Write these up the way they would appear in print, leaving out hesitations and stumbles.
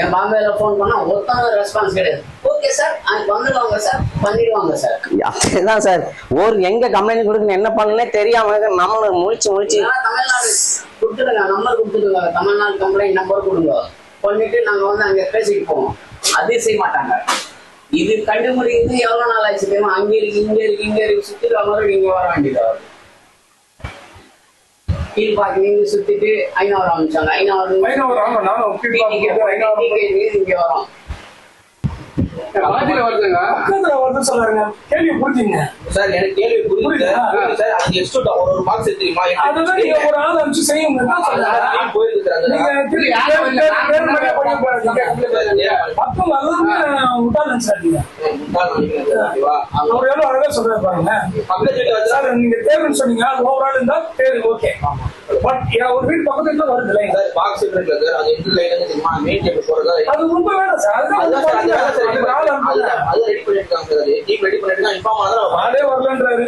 என் பாம்பேல போன் பண்ணா ஒருத்தவங்க ரெஸ்பான்ஸ் கிடையாது. ஓகே சார் வந்துடுவாங்க சார் பண்ணிடுவாங்க சார். அதுதான் சார் ஒரு எங்க கம்ப்ளைண்ட் கொடுக்கணும் என்ன பண்ணனே தெரியாம நம்மள முழிச்சு தமிழ்நாடு கொடுத்துடுங்க, நம்பர் கொடுத்துடுங்க, தமிழ்நாடு கம்ப்ளைண்ட் நம்பர் கொடுங்க, பண்ணிட்டு நாங்க வந்து அங்க பேசிட்டு போவோம். அது செய்ய மாட்டாங்க. இது கண்டுபிடிக்கிறது எவ்வளவு நாள் ஆச்சு தெரியுமா? அங்க இருக்கு இங்க இருக்கு இங்க இருக்கு சுத்திட்டு வர நீங்க வர வேண்டியதா கீழ்பாக்கி நீங்க சுத்திட்டு 500 ஆரம்பிச்சாங்க. 500 இங்க வரோம். கேள்வி புரிஞ்சுங்க சார். எனக்கு கேள்வி புரியுது சார். அது எக்ஸ்ட்ரா ஒரு பாக்ஸ் தெரியுமா? அதுதான் நீங்க ஒரு ஆள் அனுப்பிச்சு செய்யுங்க. நீங்க தேர்வுன்னு சொன்னீங்க ஓவரால் இருந்தா தேர்வு ஓகே. பட் ஒரு வீட்டு பக்கத்துல வருது இல்லைங்க சார் பாக்ஸ் இருக்கு சார். அது எந்த லைன் தெரியுமா? மெயின் டேபிள் போறதா அது ரொம்ப வேணும் சார். அது ரெடி பண்ணிருக்காங்க சார். டீம் ரெடி பண்ணிட்டு இன்ஃபார்ம் ஆனா ஆளே வரலன்றாரு.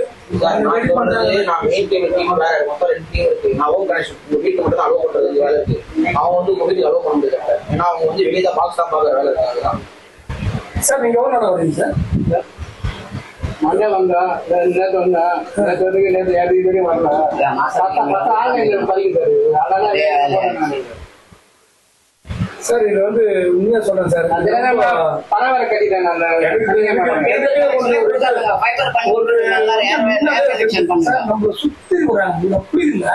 ரெடி பண்றது நான் மெயின் டேபிள் டீம் வேற மொத்தம் 2 டீம் இருக்கு. நான் ஓன் கனெக்ஷன் வீட்டுக்கு மட்டும் அலோவ் பண்றது வேலை இருக்கு. அவன் வந்து உங்களுக்கு அலோவ் பண்ண முடியாது. ஏன்னா அவங்க வந்து வெளியே தான் பாக்ஸ் தான் பாக்குற வேலை இருக்காங்க சார். நீங்க எவ்வளவு நேரம் வரீங்க சார்? மண்டே வந்தா நேற்று வந்தா நேற்று யாரும் இது வரையும் வரல. ஆன்லைன்ல பதிக்கிறாரு. சார் இது வந்து உண்மையா சொல்றேன் சார். பணம் வேற கட்டிட்டேன். நம்ம சுத்தி விடுறாங்க புரியுதுங்க.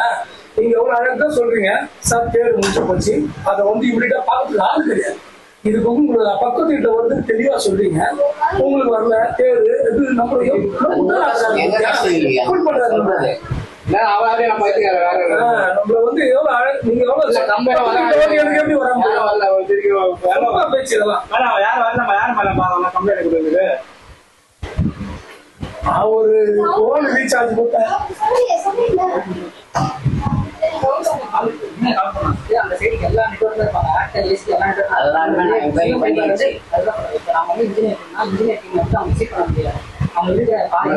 நீங்க எவ்வளவு அழகா சொல்றீங்க சார். பேர் முடிச்சு போச்சு. அதை வந்து இப்படிட்டா பார்க்கறதுக்கு ஆள் கிடையாது. இதுக்கு உங்களுக்கு பக்கத்து வீட்டுல வருது தெளிவா சொல்றீங்க. உங்களுக்கு வரல தேர்வு இது நம்மள வந்து எவ்வளவு அழகு. நீங்க எவ்வளவு எப்படி வர பேச்சு இதெல்லாம் யாரும் வரல. நம்ம யாரும் மேல கம்ப்ளைண்ட் கொடுக்குறது ஒரு போன் ரீசார்ஜ் போட்டேன். அந்த சைடுக்கு எல்லா நெட்வொர்க்ல இருப்பாங்க. ஆக்டர் லிஸ்ட் எல்லாம் அதெல்லாம் வெரிஃபை பண்ணிட்டு நாம வந்து இன்ஜினியர் டீம் வந்து அவங்க விசிட் பண்ண முடியாது. அவங்க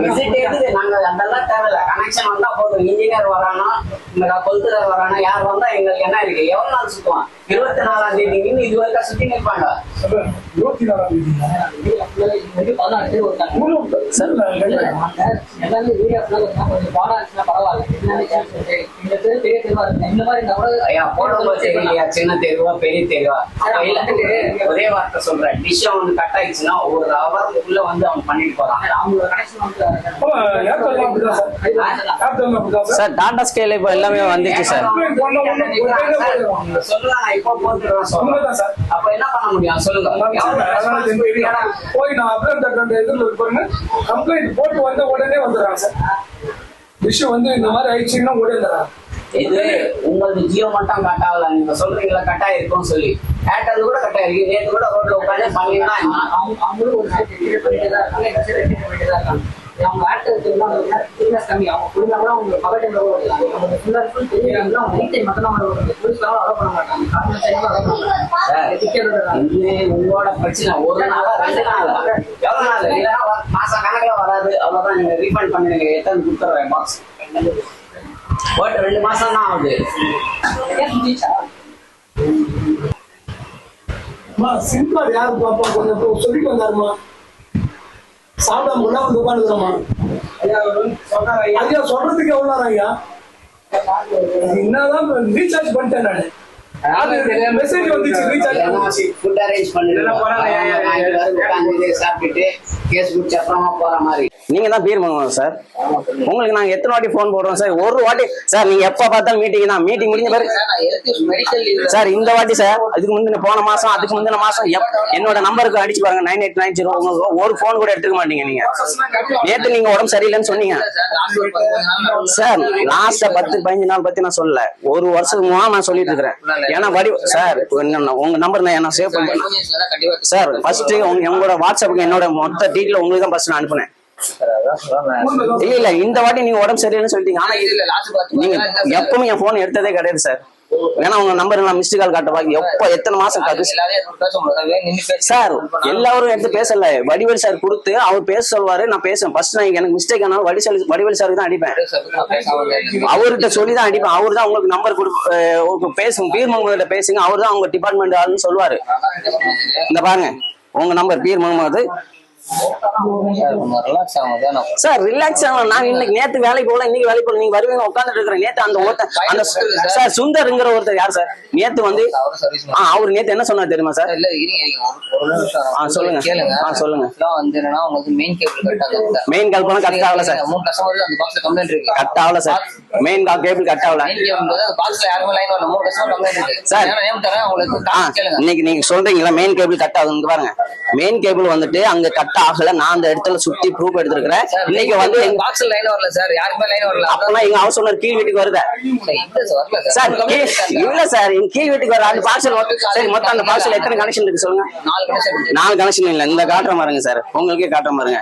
விசிட் எடுத்து நாங்க அதெல்லாம் தேவையில்ல. கனெக்ஷன் வந்தா போதும். இன்ஜினியர் வரானா இந்த கொல்துறர் வரானா யார் வந்தா எங்களுக்கு என்ன இருக்கு? எவ்வளவு நாள் சுத்துவான்? 24ஆம் தேதி இது வரைக்கும் சுத்தி நிற்பாங்க. 24ஆம் தேதி 14 பேர் ஒருத்தாங்க சார். எல்லாமே வீடியோ கொஞ்சம் பாடம் ஆச்சுன்னா பரவாயில்ல. இந்த பேர் பெரிய தெருவா இருக்கு. இந்த மாதிரி இந்த போடும்போது தெரியலையா சின்ன தெருவா பெரிய தெருவா ஒரே வார்த்தை சொல்றேன். டிஷ்ஷம் வந்து கட் ஆயிடுச்சுன்னா ஒரு ஹவருக்குள்ள வந்து அவங்க பண்ணிட்டு போறாங்க. அவங்களோட கனெக்ஷன் வந்து சார் டாடா ஸ்கேல் இப்போ எல்லாமே வந்துச்சு சார். சொல்லுங்க இப்போ போட்டுறேன் சொல்லுங்க சார். அப்ப என்ன பண்ண முடியும் சொல்லுங்க. போய் நான் அப்டேட் எதிர்ல இருப்பாருங்க கம்ப்ளைண்ட் போட்டு வந்த உடனே வந்துடுறாங்க சார். விஷயம் வந்து இந்த மாதிரி ஆயிடுச்சுன்னா உடனே வந்துடுறாங்க. இது உங்களுக்கு ஜியோ மட்டும் கட் ஆகல. நீங்க சொல்றீங்களா கட் ஆயிருக்கும் சொல்லி. ஏர்டெல் கூட கட் ஆயிருக்கு. நேற்று கூட ரோட்ல உட்காந்து பண்ணினா அவங்களும் ஒரு பண்ணிட்டு தான் இருக்காங்க. அவங்க ஆக்டர் கம்மி. அவங்க புரிஞ்சா கூட அவங்க பவர் டைம்ல அவங்க ஃபுல்லா ஃபுல் தெரியாங்க. அவங்க நைட் டைம் மட்டும் அவங்க போலீஸ்காரங்க அலோவ் பண்ண மாட்டாங்க. உங்களோட பிரச்சனை ஒரு நாளா 2 நாளா எவ்வளவு நாள் இல்லைன்னா மாசம் கணக்குல வராது. அவ்வளவுதான். நீங்க ரீஃபண்ட் பண்ணுங்க. எத்தனை கொடுத்துறேன் பாக்ஸ் போட்டு 2 மாசம் தான் ஆகுது. சிம்பிளா யாரு பாப்பா கொஞ்சம் சொல்லிட்டு வந்தாருமா. சாப்பிட முன்னா வந்து உட்காந்துக்கிறோமா. ஐயா சொல்றதுக்கு எவ்வளவு நேரம் ஐயா? என்னதான் ரீசார்ஜ் பண்ணிட்டேன் நானு. மெசேஜ் வந்துச்சு ரீசார்ஜ் ஃபுட் அரேஞ்ச் பண்ணிட்டு சாப்பிட்டுட்டு கேஸ் குடிச்சு அப்புறமா போற மாதிரி. நீங்க தான் பீர் வாங்குவோம் சார். உங்களுக்கு நாங்க எத்தனை வாட்டி போன் போடுறோம் சார்? ஒரு வாட்டி சார் நீங்க எப்ப பார்த்தா மீட்டிங் தான். மீட்டிங் முடிஞ்ச பிறகு சார் இந்த வாட்டி சார் அதுக்கு முந்தின போன மாசம் அதுக்கு முந்தின மாசம் என்னோட நம்பருக்கு அடிச்சு பாருங்க 9890. உங்களுக்கு ஒரு போன் கூட எடுத்துக்க மாட்டீங்க. நீங்க நேற்று நீங்க உடம்பு சரியில்லைன்னு சொன்னீங்க சார். லாஸ்ட் 10-15 நாள் பத்தி நான் சொல்லல. ஒரு வருஷத்துக்கு முன்னாடி நான் சொல்லிட்டு இருக்கிறேன். ஏன்னா வடி சார் உங்க நம்பர் நான் சேவ் பண்ணேன் சார். ஃபர்ஸ்ட் உங்களோட வாட்ஸ்அப்புக்கு என்னோட மொத்த டீட்டெயில் உங்களுக்கு தான் ஃபர்ஸ்ட் நான் அனுப்புனேன். இல்ல இந்த வாட்டி நீங்க உடம்பு சரியில்லைன்னு சொல்லிட்டீங்க. ஆனா நீங்க எப்பவும் என் போன் எடுத்ததே கிடையாது சார். வேணா உங்க நம்பர் நான் மிஸ்டு கால் காட்டவா? எப்ப எத்தனை மாசம் சார் எல்லாரும் எடுத்து பேசல. வடிவேல் சார் கொடுத்து அவர் பேச சொல்வாரு, நான் பேசுவேன். ஃபர்ஸ்ட் நான் எனக்கு மிஸ்டேக் ஆனாலும் வடிவேல் சாருக்கு தான் அடிப்பேன், அவர்கிட்ட சொல்லி தான் அடிப்பேன். அவர் தான் உங்களுக்கு நம்பர் பேசுங்க, பீர் முகமது பேசுங்க, அவர் தான் உங்க டிபார்ட்மெண்ட் ஆளுன்னு சொல்லுவாரு. இந்த பாருங்க உங்க number Peer Muhammad sir. Relax ஆகும். நான் இன்னைக்கு நேத்து வேலைக்கு போகல, இன்னைக்கு வேலைக்கு போகல. நீங்க வருவீங்க உட்காந்துட்டு இருக்கிறேன். நேத்து அந்த சார் சுந்தர்ங்கிற ஒருத்தர் யார் சார் நேத்து வந்து அவரு நேத்து என்ன சொன்னார் தெரியுமா சார்? சொல்லுங்க சொல்லுங்க. மெயின் கால் பண்ண கட் ஆகல சார், கட் ஆகல சார். மெயின் கால் கேபிள் கட் ஆகல சார். இன்னைக்கு நீங்க சொல்றீங்களா மெயின் கேபிள் கட் ஆகுதுன்னு பாருங்க. மெயின் கேபிள் வந்துட்டு அங்க கட் ஆகல. நான் அந்த இடத்துல சுத்தி ப்ரூஃப் எடுத்திருக்கிறேன். இன்னைக்கு வந்து எங்க பாக்ஸ்ல லைன் வரல சார், யாருமே லைன் வரல. அப்பலாம் எங்க ஹவுஸ் ஓனர் கீழ் வீட்டுக்கு வருது சார். இல்ல சார், எங்க கீழ் வீட்டுக்கு வர அந்த பார்சல் சரி மொத்தம் அந்த பார்சல் எத்தனை கனெக்ஷன் இருக்கு சொல்லுங்க? 4 கனெக்ஷன் இல்ல. இந்த காட்டுற பாருங்க சார், உங்களுக்கே காட்டுற பாருங்க.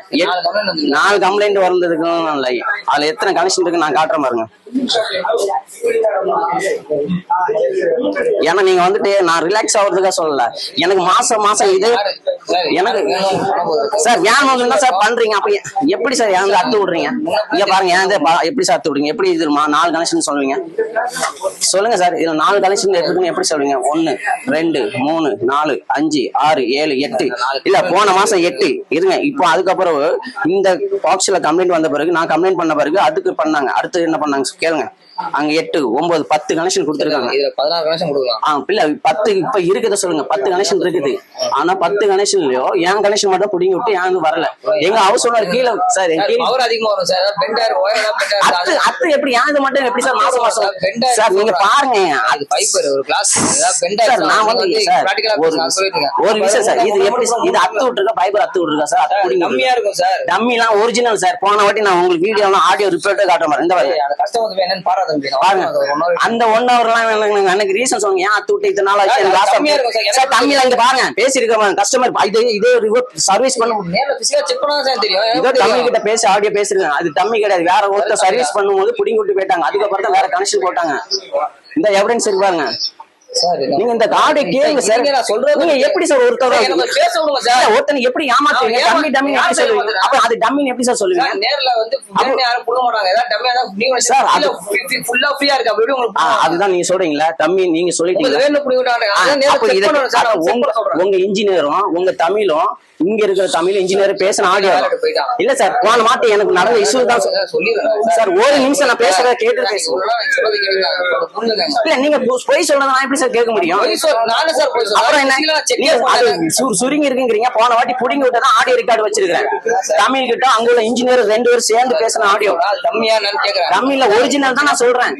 4 கம்ப்ளைண்ட் வந்ததுக்கு அதுல எத்தனை கனெக்ஷன் இருக்கு நான் காட்டுற பாருங்க. ஏன்னா நீங்க வந்துட்டு நான் ரிலாக்ஸ் ஆகுறதுக்காக சொல்லல. எனக்கு மாசம் இது எனக்கு சார் ஏன் சார் பண்றீங்க? அப்ப எப்படி சார் ஏன் அத்து விடுறீங்க? இங்க பாருங்க ஏன் எப்படி சார் அத்து விடுறீங்க? எப்படி இது 4 கனெக்ஷன் சொல்லுவீங்க சொல்லுங்க சார். இதுல 4 கனெக்ஷன் இருக்குன்னு எப்படி சொல்லுவீங்க? 1 2 3 4 5 6 7 8 இல்ல போன மாசம் 8 இருங்க. இப்போ அதுக்கப்புறம் இந்த பாக்ஸ்ல கம்ப்ளைண்ட் வந்த பிறகு நான் கம்ப்ளைண்ட் பண்ண பிறகு அதுக்கு பண்ணாங்க. அடுத்து என்ன பண்ணாங்க கேளுங்க. அங்க 8 9 10 கனெக்ஷன் கொடுத்துருக்காங்க. 16 கனெக்ஷன் கொடுக்கலாம். இல்ல 10 இப்ப இருக்குத சொல்லுங்க. 10 கனெக்ஷன் இருக்குது. ஆனா 10 கனெக்ஷன்லயோ என் கனெக்ஷன் மட்டும் புடிங்கி விட்டு ஏன் வரல? எங்க ஹவுஸ் ஓனர் கீழே சார் பவர் அதிகமா வரும் சார். பெண்டர் ஒயர் அத்து எப்படி ஏன் மட்டும் எப்படி சார் மாசம் சார் நீங்க பாருங்க. அது ஃபைபர் ஒரு கிளாஸ் பெண்டர் சார். நான் வந்து ஒரு விஷயம் சார், இது எப்படி இது அத்து விட்டுருக்கா ஃபைபர் அத்து விட்டுருக்கா சார்? அது புடிங்க கம்மியா இருக்கும் சார். டம்மிலாம் original sir. போன வாட்டி நான் உங்களுக்கு வீடியோலாம் ஆடியோ ரிப்போர்ட்டே காட்ட மாதிரி. இந்த மாதிரி கஸ்டமர் என்னன்னு பாருங்க. அந்த 1 ஹவர்லாம் எனக்கு ரீசன் சொல்லுங்க. ஏன் அத்து விட்டு இத்தனை நாள் ஆச்சு? தமிழ்ல இங்க பாருங்க பேசிருக்க கஸ்டமர் இதே சர்வீஸ் பண்ண நேர்ல பிசிக்கலா செக் பண்ணா தான் தெரியும். இதோ தமிழ் கிட்ட பேசி ஆடியோ பேசிருக்கேன். அது தமிழ் கிடையாது. வேற ஒருத்தர் சர்வீஸ் பண்ணும்போது புடிங்கி விட்டு போயிட்டாங்க. அதுக்கப்புறம் தான் வேற கனெக்ஷன் போட்டாங்க. இந்த எவிடன்ஸ் இருக்கு பாருங்க. நீங்க இந்த கார்டை கேளுங்க சார். நான் சொல்றது நீங்க எப்படி சார் ஒருத்தர் பேச விடுங்க சார். ஒருத்தனை எப்படி ஏமாத்துவீங்க? டம்மி எப்படி சொல்லுவீங்க? அப்ப அது டம்மின்னு எப்படி சார் சொல்லுவீங்க? நேர்ல வந்து யாரும் புள்ள மாட்டாங்க. ஏதாவது டம்மியா தான் நீங்க சார் அது ஃபுல்லா ஃப்ரீயா இருக்கு. அப்படி உங்களுக்கு அதுதான் நீங்க சொல்றீங்க டம்மி. நீங்க சொல்லிட்டீங்க நேர்ல புடி விட்டாங்க. உங்க இன்ஜினியரும் உங்க தமிழும் இங்க இருக்கிற தமிழ் இன்ஜினியர் பேசின ஆடியோ இல்ல சார். போன மாட்டி எனக்கு நடந்த இஷ்யூ தான் சார். ஒரு நிமிஷம் நான் பேசுறத கேட்டு இல்ல நீங்க போய் சொல்றத நான் எப்படி சார் கேட்க முடியும்? அப்புறம் என்ன சுருங்கி இருக்குங்கிறீங்க. போன வாட்டி புடிங்கி விட்டதான் ஆடியோ ரெக்கார்டு வச்சிருக்கேன். தமிழ் கிட்ட அங்க உள்ள இன்ஜினியர் 2 பேரும் சேர்ந்து பேசின ஆடியோ தமிழ்ல ஒரிஜினல் தான் நான் சொல்றேன்.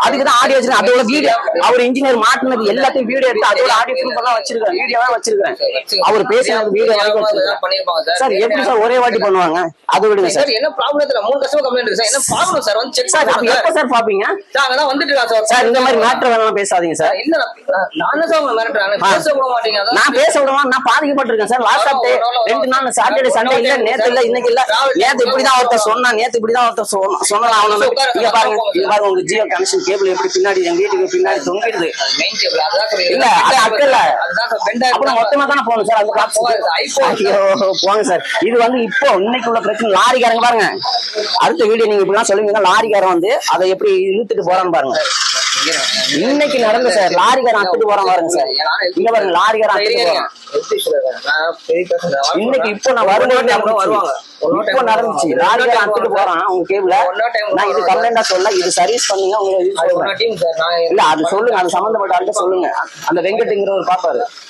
அதுக்குதான் ஆடியோ வச்சிருக்கேன். அதோட வீடியோ அவர் இன்ஜினியர் மாட்டினது எல்லாத்தையும் வீடியோ எடுத்து அதோட ஆடியோ ப்ரூஃப் எல்லாம் வச்சிருக்கேன். வீடியோவா வச்சிருக்கேன். அவர் பேசினது வீடியோ வரைக்கும் சார். எப்படி சார் ஒரே வாட்டி பண்ணுவாங்க? அது விடுங்க சார். என்ன ப்ராப்ளம்? 3 கஸ்டமர் கம்ப்ளைண்ட் இருக்கு சார். என்ன ப்ராப்ளம் சார்? வந்து செக் சார். எப்ப சார் பாப்பீங்க? சார் அங்க தான் வந்துட்டு இருக்காங்க சார். இந்த மாதிரி மேட்டர் வேணாம் பேசாதீங்க சார். இல்ல நான் தான் சார் மிரட்டறேன். பேச விட மாட்டீங்க. நான் பேச விடமா? நான் பாதிக்கப்பட்டிருக்கேன் சார். லாஸ்ட் டே 2 நாள் சாட்டர்டே சண்டே இல்ல, நேத்து இல்ல, இன்னைக்கு இல்ல. நேத்து இப்படிதான் ஒருத்தர் சொன்னா. நேத்து இப்படிதான் ஒருத்தர் சொன்னா. இங்க பாருங்க, இங்க பாருங்க உங்க ஜியோ கனெக்ஷன் கேபிள் எப்படி பின்னாடி எங்க வீட்டுக்கு பின்னாடி தொங்கிடுது. மெயின் கேபிள் அதுதான் இல்ல அது அக்கல்ல. அதுதான் சார் பெண்டர். அப்புறம் மொத்தமா தான போணும் சார். அந்த காசு போங்க சார். இது வந்து இப்போ இன்னைக்கு உள்ள பிரச்சனை. லாரிக்காரங்க பாருங்க. அடுத்த வீடியோ நீங்க இப்படிலாம் சொல்லுவீங்க. லாரிக்காரன் வந்து அதை எப்படி இழுத்துட்டு போறான்னு பாருங்க. இன்னைக்கு நடந்து சார். லாரிக்காரன் அத்துட்டு போறான் பாருங்க சார். இங்க பாருங்க லாரிக்காரன் அத்துட்டு போறான். இன்னைக்கு இப்போ நான் வருவாங்க. இப்போ நடந்துச்சு. லாரிக்காரன் அத்துட்டு போறான் உங்க கேபிள. நான் இது கம்ப்ளைண்டா சொல்ல, இது சர்வீஸ் பண்ணுங்க. உங்களுக்கு இல்ல அது சொல்லுங்க. அது சம்பந்தப்பட்ட ஆள்கிட்ட சொல்லுங்க. அந்த வெங்கட்ங்கிற ஒரு பாப்பாரு